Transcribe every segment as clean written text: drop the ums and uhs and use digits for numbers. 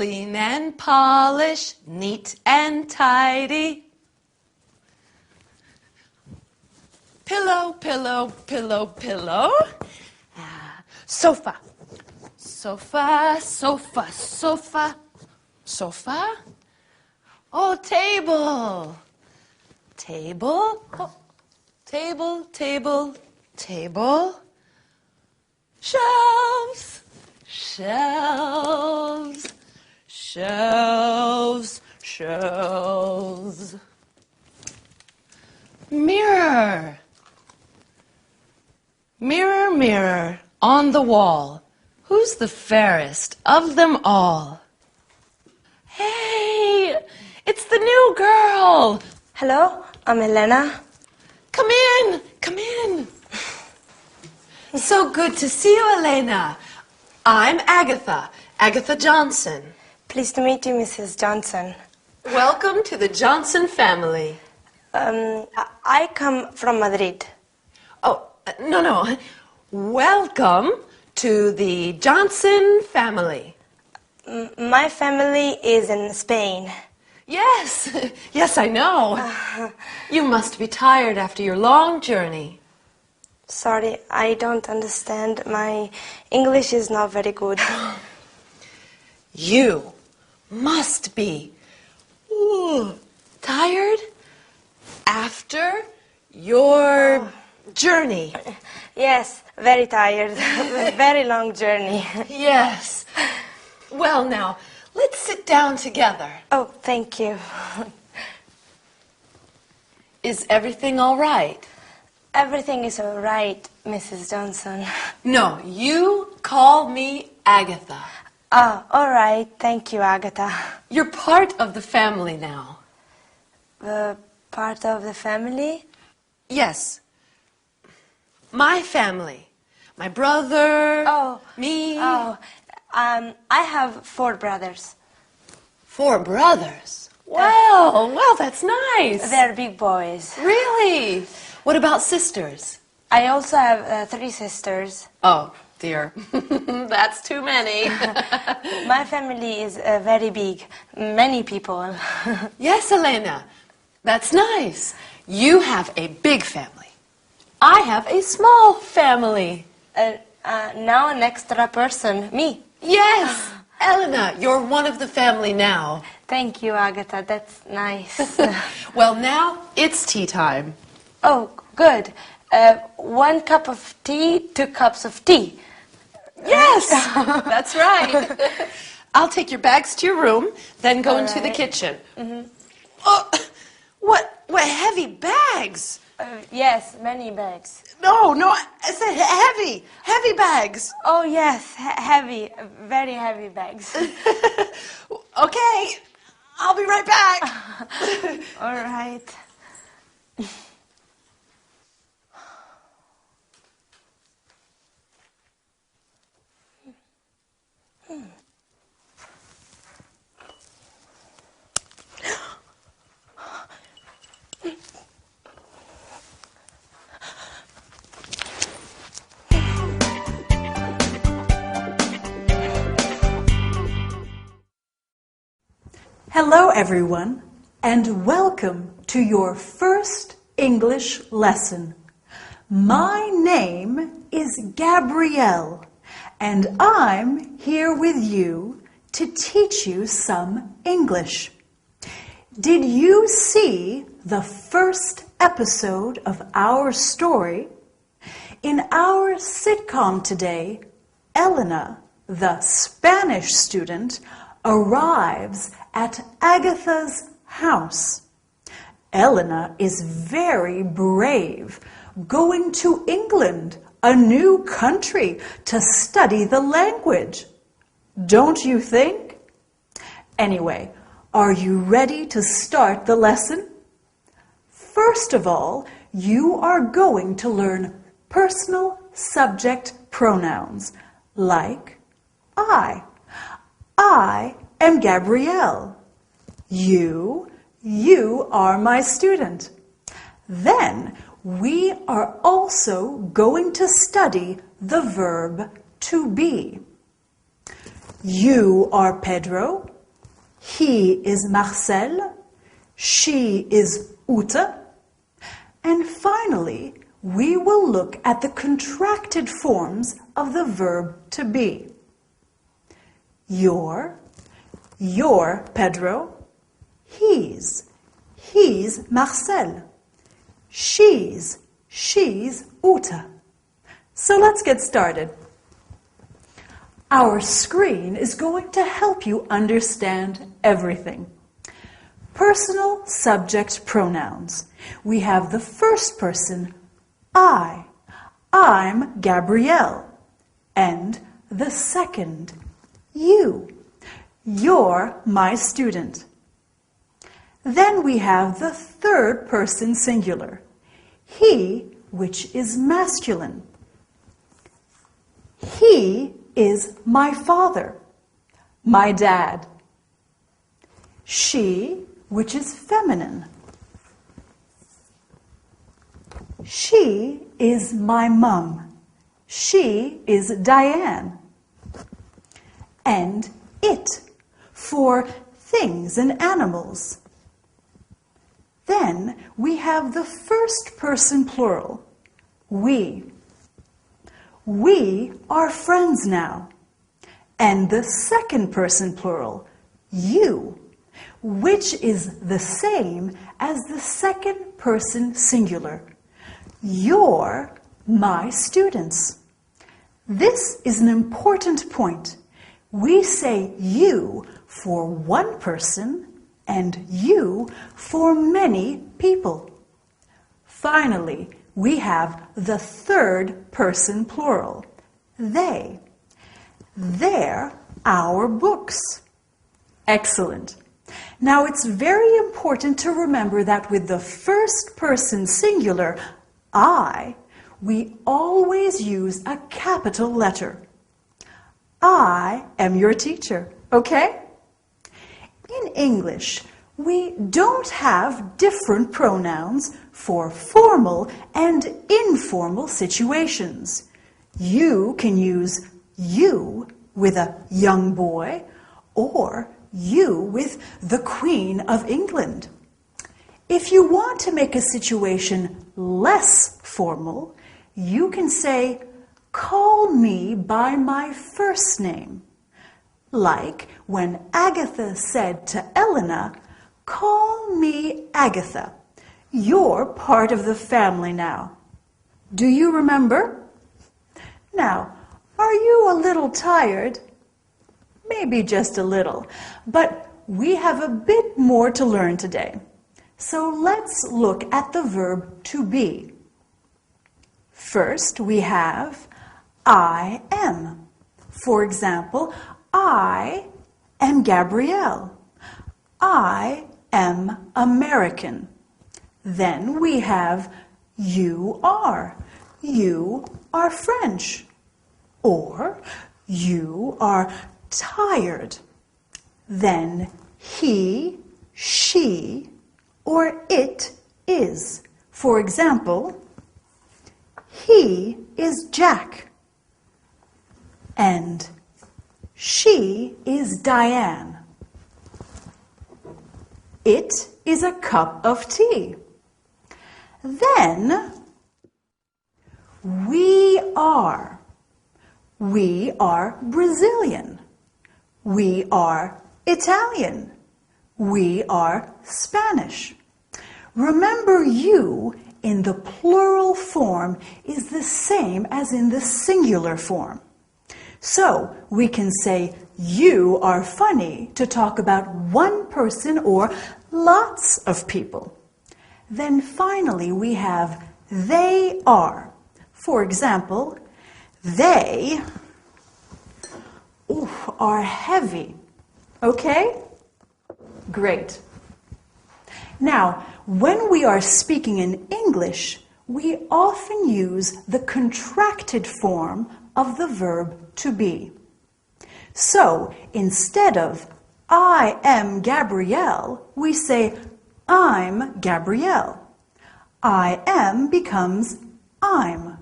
clean and polish, neat and tidy. Pillow, pillow, pillow, pillow. Sofa. Sofa, sofa, sofa. Sofa. Oh, table. Table. Oh, table, table, table. Shelves. Shelves. Shelves. Shelves. Mirror. Mirror, mirror on the wall, who's the fairest of them all? Hey, it's the new girl. Hello, I'm Elena. Come in, come in. So good to see you, Elena. I'm Agatha, Agatha Johnson. Pleased to meet you, Mrs. Johnson. Welcome to the Johnson family. I come from Madrid. Oh, no. Welcome to the Johnson family. My family is in Spain. Yes, yes, I know. You must be tired after your long journey. Sorry, I don't understand. My English is not very good. You must be tired after your journey. Yes, very tired. Very long journey. Yes. Well, now, let's sit down together. Oh, thank you. Is everything all right? Everything is all right, Mrs. Johnson. No, you call me Agatha. Ah, all right. Thank you, Agatha. You're part of the family now. Part of the family? Yes. My family. My brother. Oh. Me. Oh. I have 4 brothers. 4 brothers. Well, that's nice. They're big boys. Really? What about sisters? I also have 3 sisters. Oh, dear. That's too many. My family is very big. Many people. Yes, Elena. That's nice. You have a big family. I have a small family. Now an extra person, me. Yes. Elena, you're one of the family now. Thank you, Agatha. That's nice. Well, now it's tea time. Oh, good. 1 cup of tea, 2 cups of tea. Yes, that's right. I'll take your bags to your room, then go into the right. kitchen. Mm-hmm. Oh, what heavy bags? Yes, many bags. No, I said heavy bags. Oh, yes, heavy, very heavy bags. Okay, I'll be right back. All right. Hello everyone, and welcome to your first English lesson. My name is Gabrielle, and I'm here with you to teach you some English. Did you see the first episode of our story? In our sitcom today, Elena, the Spanish student, arrives at Agatha's house. Elena is very brave, going to England, a new country, to study the language. Don't you think? Anyway, are you ready to start the lesson? First of all, you are going to learn personal subject pronouns like I. I am Gabrielle. You are my student. Then we are also going to study the verb to be. You are Pedro. He is Marcel. She is Ute. And finally, we will look at the contracted forms of the verb to be. Your Pedro. He's Marcel. She's Ute. So let's get started. Our screen is going to help you understand everything. Personal subject pronouns. We have the first person, I. I'm Gabrielle. And the second, you. You're my student. Then we have the third person singular, he, which is masculine. He is my father, my dad. She, which is feminine. She is my mum. She is Diane. And it, for things and animals. Then we have the first person plural, we. We are friends now. And the second person plural, you, which is the same as the second person singular. You're my students. This is an important point. We say you for one person and you for many people. Finally, we have the third person plural, they. They're our books. Excellent. Now it's very important to remember that with the first person singular, I, we always use a capital letter. I am your teacher, okay? In English, we don't have different pronouns for formal and informal situations. You can use you with a young boy or you with the Queen of England. If you want to make a situation less formal, you can say, call me by my first name. Like when Agatha said to Elena, call me Agatha. You're part of the family now. Do you remember? Now, are you a little tired? Maybe just a little, but we have a bit more to learn today. So let's look at the verb to be. First, we have I am. For example, I am Gabrielle. I am American. Then we have you are. You are French. Or you are tired. Then he, she, or it is. For example, he is Jack. And she is Diane. It is a cup of tea. Then we are. We are Brazilian. We are Italian. We are Spanish. Remember, you in the plural form is the same as in the singular form. So we can say you are funny to talk about one person or lots of people. Then finally we have they are. For example, they are heavy. Okay? Great. Now, when we are speaking in English, we often use the contracted form of the verb to be. So, instead of I am Gabrielle, we say I'm Gabrielle. I am becomes I'm.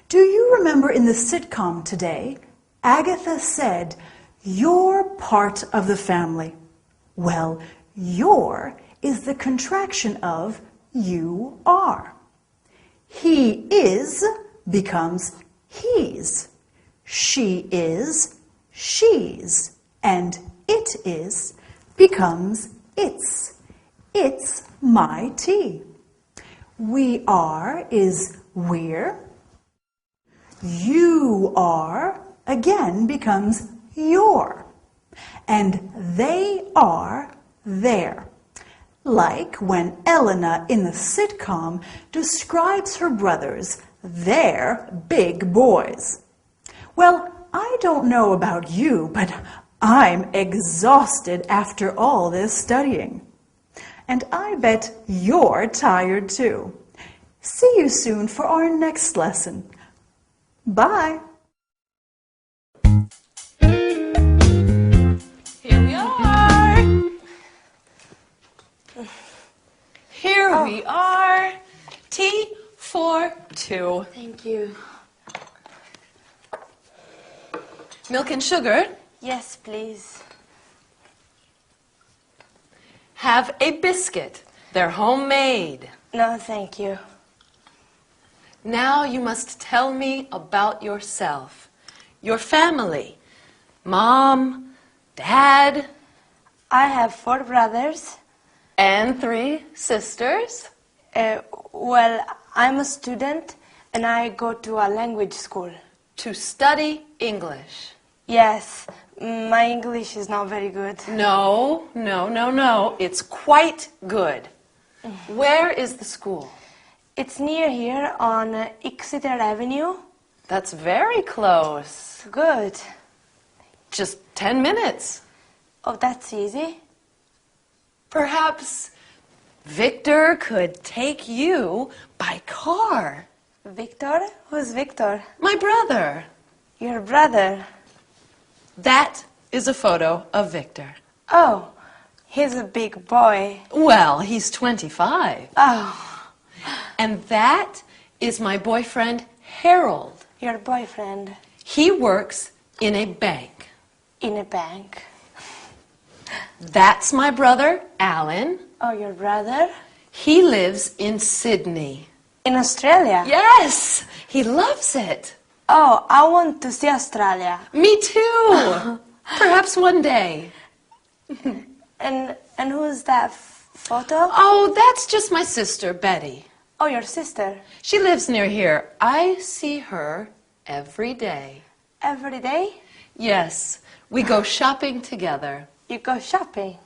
Do you remember in the sitcom Today, Agatha said, you're part of the family. Well, your is the contraction of you are. He is becomes he's. She is she's. And it is becomes its. It's my tea. We are is we're. You are again becomes your. And they are their. Like when Elena in the sitcom describes her brothers, they're big boys. Well, I don't know about you, but I'm exhausted after all this studying. And I bet you're tired too. See you soon for our next lesson. Bye. Here we are. Here we are. Tea for two. Thank you. Milk and sugar. Yes, please. Have a biscuit. They're homemade. No, thank you. Now you must tell me about yourself. Your family. Mom, Dad, I have 4 brothers. and 3 sisters. Well, I'm a student and I go to a language school. To study English. Yes, my English is not very good. No. It's quite good. Where is the school? It's near here on Exeter Avenue. That's very close. Good. Just 10 minutes. Oh, that's easy. Perhaps Victor could take you by car. Victor? Who's Victor? My brother. Your brother. That is a photo of Victor. Oh, he's a big boy. Well, he's 25. Oh, And that is my boyfriend, Harold. your boyfriend He works in a bank. in a bank. That's my brother, Alan. Oh, your brother? He lives in Sydney. In Australia? Yes, he loves it. Oh, I want to see Australia. Me too. Perhaps one day. And who's that photo? Oh, that's just my sister, Betty. Oh, your sister. She lives near here. I see her every day. Every day? Yes, we go shopping together. You go shopping.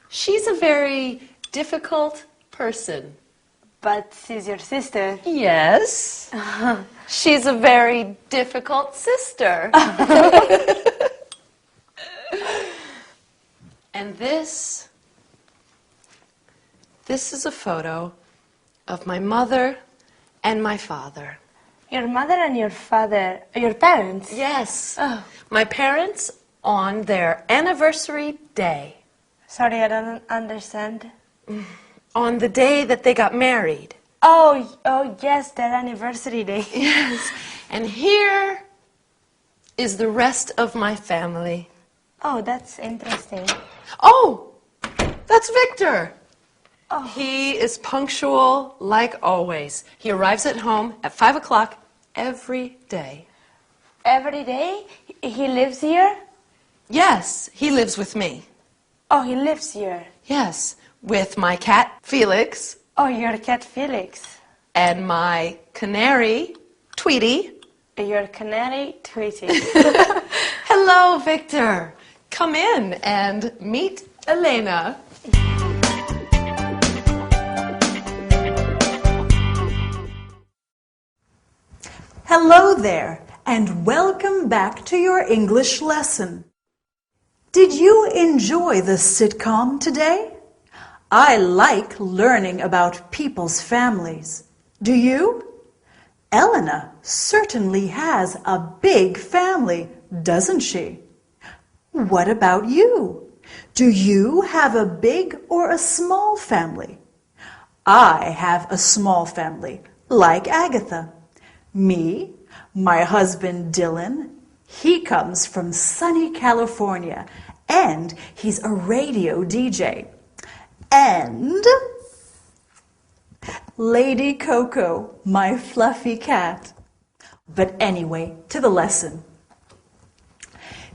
She's a very difficult person. But she's your sister. Yes. She's a very difficult sister. And this is a photo of my mother and my father. Your mother and your father, your parents? Yes. Oh. My parents on their anniversary day. Sorry, I don't understand. On the day that they got married. Oh, yes, their anniversary day. Yes. And here is the rest of my family. Oh, that's interesting. Oh, that's Victor. Oh. He is punctual like always. He arrives at home at 5 o'clock every day. Every day? He lives here? Yes, he lives with me. Oh, he lives here. Yes, with my cat, Felix, Oh, your cat Felix. and my canary, Tweety. Your canary Tweety. Hello, Victor. Come in and meet Elena. Hello there, and welcome back to your English lesson. Did you enjoy the sitcom today? I like learning about people's families. Do you? Elena certainly has a big family, doesn't she? What about you? Do you have a big or a small family? I have a small family, like Agatha. Me, my husband Dylan, he comes from sunny California, And he's a radio DJ. And Lady Coco, my fluffy cat. But anyway, to the lesson.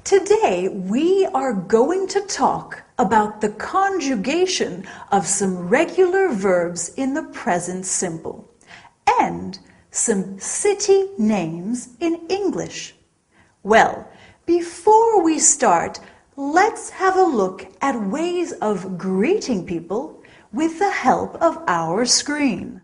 Today we are going to talk about the conjugation of some regular verbs in the present simple and some city names in English. Well, before we start, let's have a look at ways of greeting people with the help of our screen.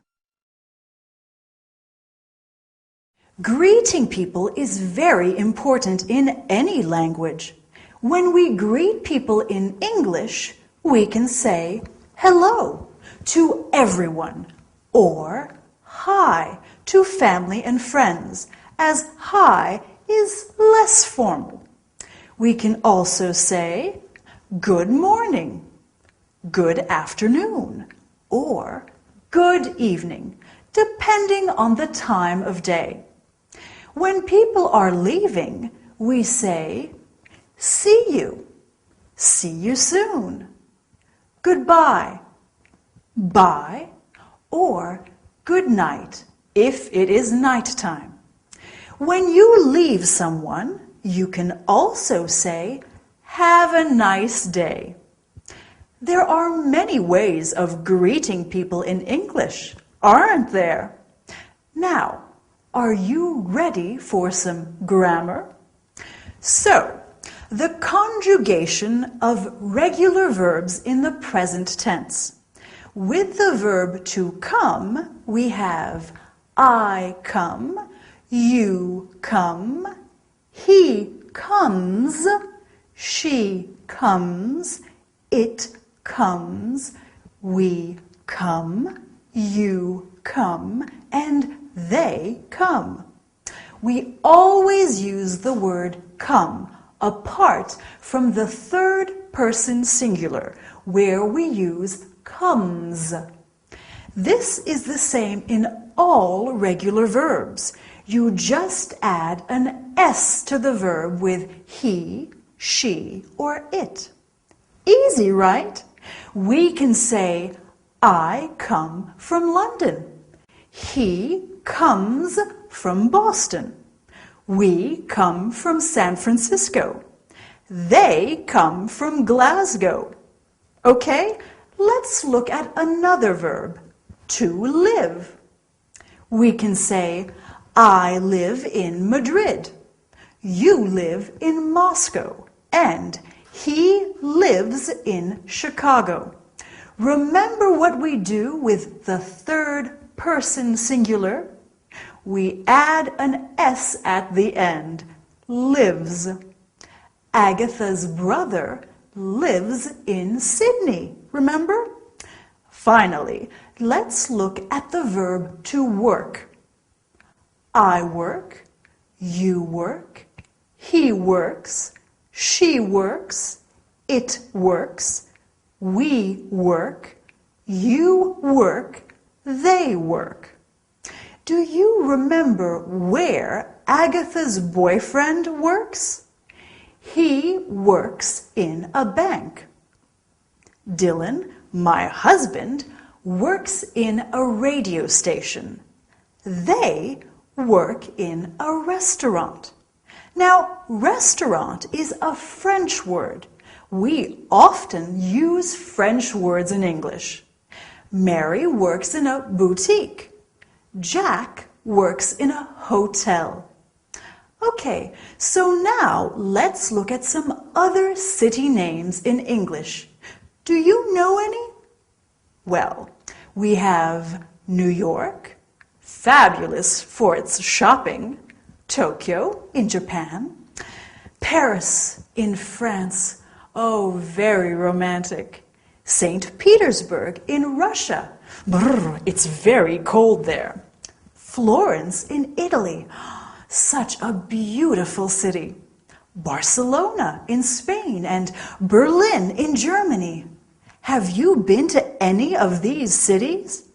Greeting people is very important in any language. When we greet people in English, we can say hello to everyone or hi to family and friends, as hi is less formal. We can also say good morning, good afternoon, or good evening, depending on the time of day. When people are leaving, we say, see you soon, goodbye, bye, or good night if it is nighttime. When you leave someone, you can also say, have a nice day. There are many ways of greeting people in English, aren't there? Now, are you ready for some grammar? So, the conjugation of regular verbs in the present tense. With the verb to come, we have I come, you come, he comes, she comes, it comes, we come, you come, and they come. We always use the word come apart from the third person singular, where we use comes. This is the same in all regular verbs. You just add an S to the verb with he, she, or it. Easy, right? We can say, I come from London. He comes from Boston. We come from San Francisco. They come from Glasgow. Okay, let's look at another verb, to live. We can say, I live in Madrid. You live in Moscow. And he lives in Chicago. Remember what we do with the third person singular? We add an S at the end, lives. Agatha's brother lives in Sydney, remember? Finally, let's look at the verb to work. I work, you work, he works, she works, it works, we work, you work, they work. Do you remember where Agatha's boyfriend works? He works in a bank. Dylan, my husband, works in a radio station. They work in a restaurant. Now, restaurant is a French word. We often use French words in English. Mary works in a boutique. Jack works in a hotel. Okay, so now let's look at some other city names in English. Do you know any? Well, we have New York, fabulous for its shopping, Tokyo in Japan, Paris in France, oh, very romantic, St. Petersburg in Russia, brr, it's very cold there, Florence in Italy, such a beautiful city, Barcelona in Spain, and Berlin in Germany. Have you been to any of these cities?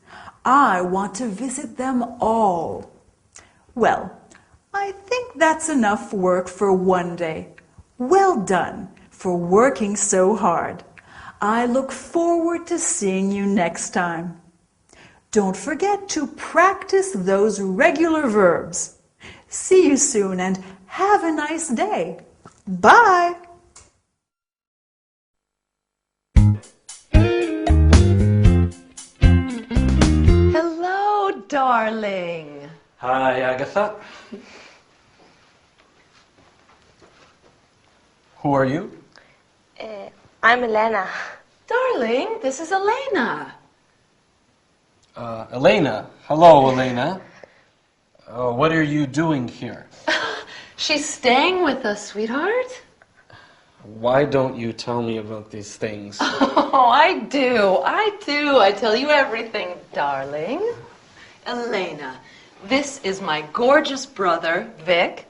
I want to visit them all. Well, I think that's enough work for one day. Well done for working so hard. I look forward to seeing you next time. Don't forget to practice those regular verbs. See you soon and have a nice day. Bye! Hello, darling. Hi, Agatha. Who are you? I'm Elena. Darling, this is Elena. Elena. Hello, Elena. What are you doing here? She's staying with us, sweetheart. Why don't you tell me about these things? Oh, I do. I tell you everything, darling. Elena, this is my gorgeous brother, Vic.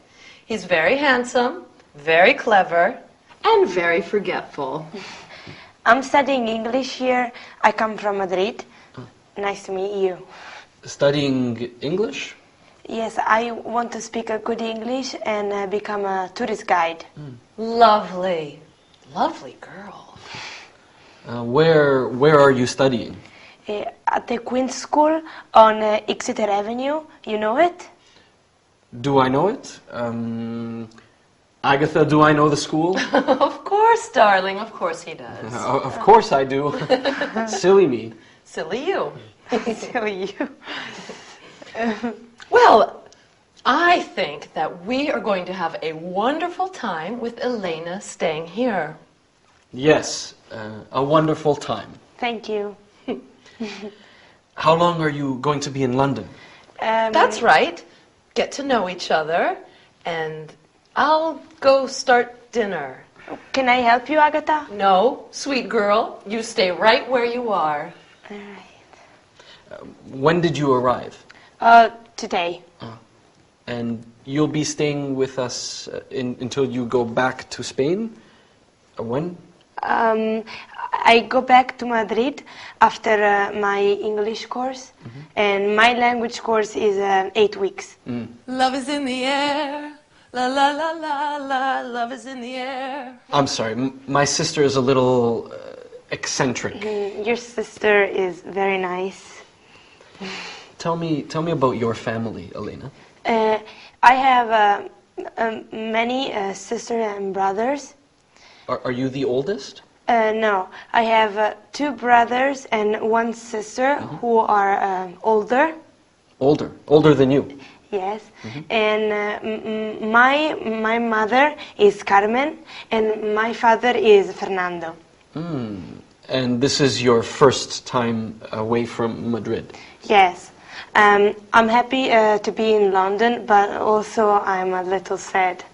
He's very handsome, very clever, and very forgetful. I'm studying English here. I come from Madrid. Nice to meet you. Studying English? Yes, I want to speak a good English and become a tourist guide. Lovely. Lovely girl. Where are you studying? At the Queen's School on Exeter Avenue. You know it? Do I know it? Agatha, do I know the school? Of course, darling. Of course he does. Of course I do. Silly me. Silly you. So you. Well, I think that we are going to have a wonderful time with Elena staying here. Yes, a wonderful time. Thank you. How long are you going to be in London? That's right. Get to know each other, and I'll go start dinner. Can I help you, Agatha? No, sweet girl, you stay right where you are. All right. When did you arrive? Today. And you'll be staying with us until you go back to Spain? When? I go back to Madrid after my English course, and my language course is 8 weeks. Love is in the air. La la la la la. Love is in the air. I'm sorry, my sister is a little eccentric. Your sister is very nice. Tell me about your family, Elena. I have many sisters and brothers. Are you the oldest? No, I have 2 brothers and 1 sister who are older. Older than you? Yes, and my mother is Carmen, and my father is Fernando. And this is your first time away from Madrid? Yes, I'm happy to be in London, but also I'm a little sad.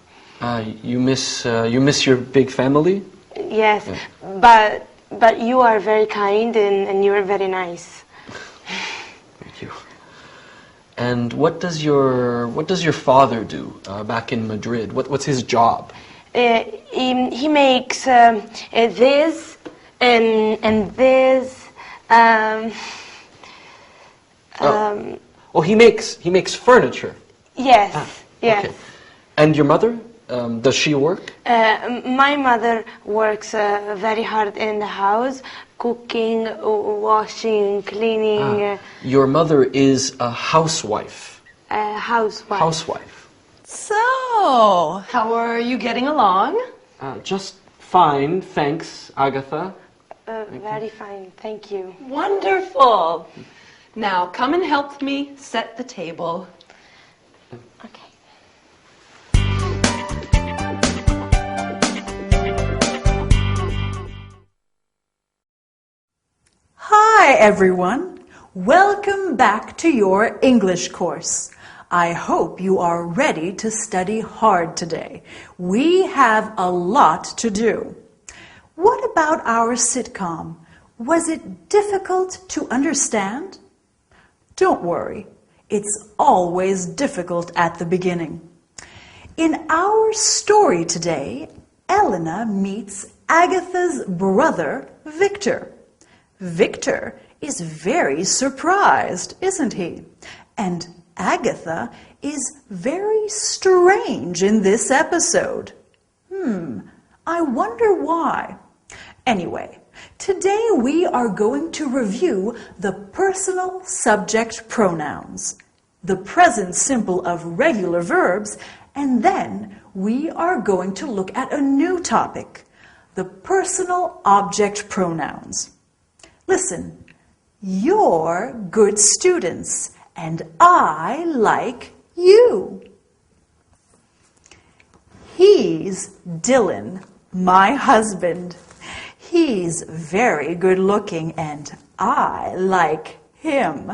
You miss your big family? Yes, but you are very kind and you are very nice. Thank you. And what does your father do back in Madrid? What's his job? He makes this and this. Oh, he makes furniture. Yes, yes. Okay. And your mother? Does she work? My mother works very hard in the house, cooking, washing, cleaning. Your mother is a housewife. Housewife. Housewife. So, how are you getting along? Just fine, thanks, Agatha. Very fine, thank you. Wonderful. Now, come and help me set the table. Okay. Hi everyone! Welcome back to your English course. I hope you are ready to study hard today. We have a lot to do. What about our sitcom? Was it difficult to understand? Don't worry, it's always difficult at the beginning. In our story today, Elena meets Agatha's brother, Victor. Victor is very surprised, isn't he? And Agatha is very strange in this episode. I wonder why. Anyway, today we are going to review the personal subject pronouns, the present simple of regular verbs, and then we are going to look at a new topic, the personal object pronouns. Listen, you're good students, and I like you. He's Dylan, my husband. He's very good looking, and I like him.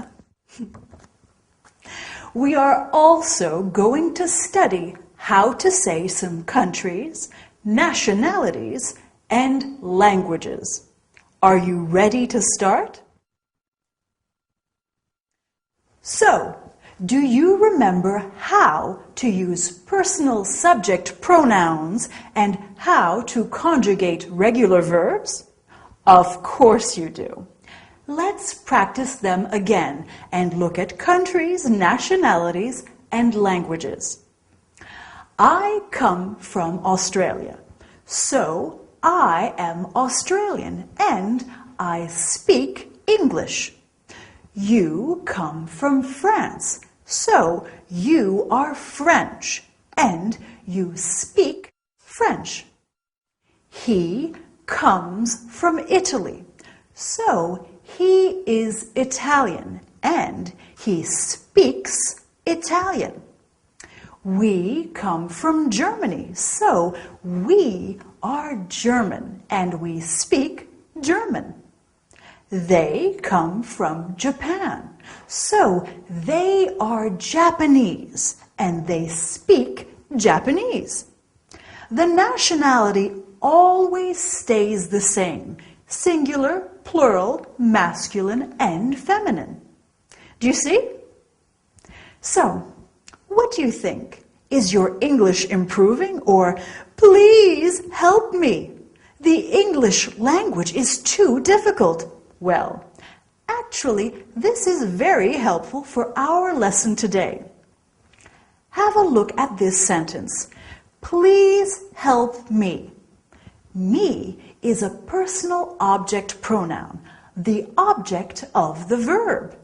We are also going to study how to say some countries, nationalities, and languages. Are you ready to start? So, do you remember how to use personal subject pronouns and how to conjugate regular verbs? Of course you do. Let's practice them again and look at countries, nationalities, and languages. I come from Australia, so I am Australian and I speak English. You come from France, so you are French and you speak French. He comes from Italy, so he is Italian and he speaks Italian. We come from Germany, so we are German and we speak German. They come from Japan, so they are Japanese and they speak Japanese. The nationality always stays the same, singular, plural, masculine, and feminine. Do you see? So, what do you think? Is your English improving, or please help me? The English language is too difficult. Well, actually, this is very helpful for our lesson today. Have a look at this sentence. Please help me. Me is a personal object pronoun, the object of the verb.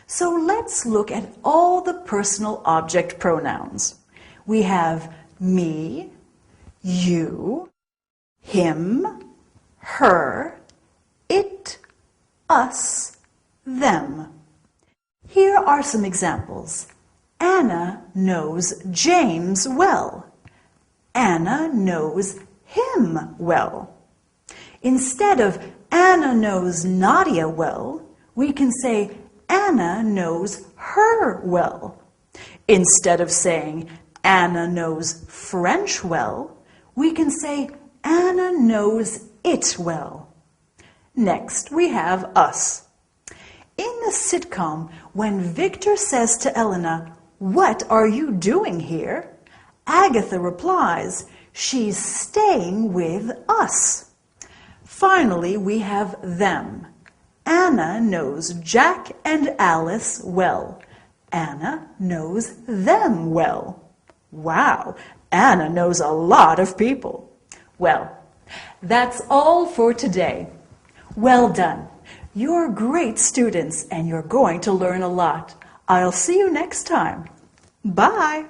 So let's look at all the personal object pronouns. We have me, you, him, her, it, us, them. Here are some examples. Anna knows James well. Anna knows him well. Instead of Anna knows Nadia well, we can say Anna knows her well. Instead of saying Anna knows French well, we can say Anna knows it well. Next, we have us. In the sitcom, when Victor says to Elena, "What are you doing here?" Agatha replies, "She's staying with us." Finally, we have them. Anna knows Jack and Alice well. Anna knows them well. Wow, Anna knows a lot of people. Well, that's all for today. Well done. You're great students and you're going to learn a lot. I'll see you next time. Bye.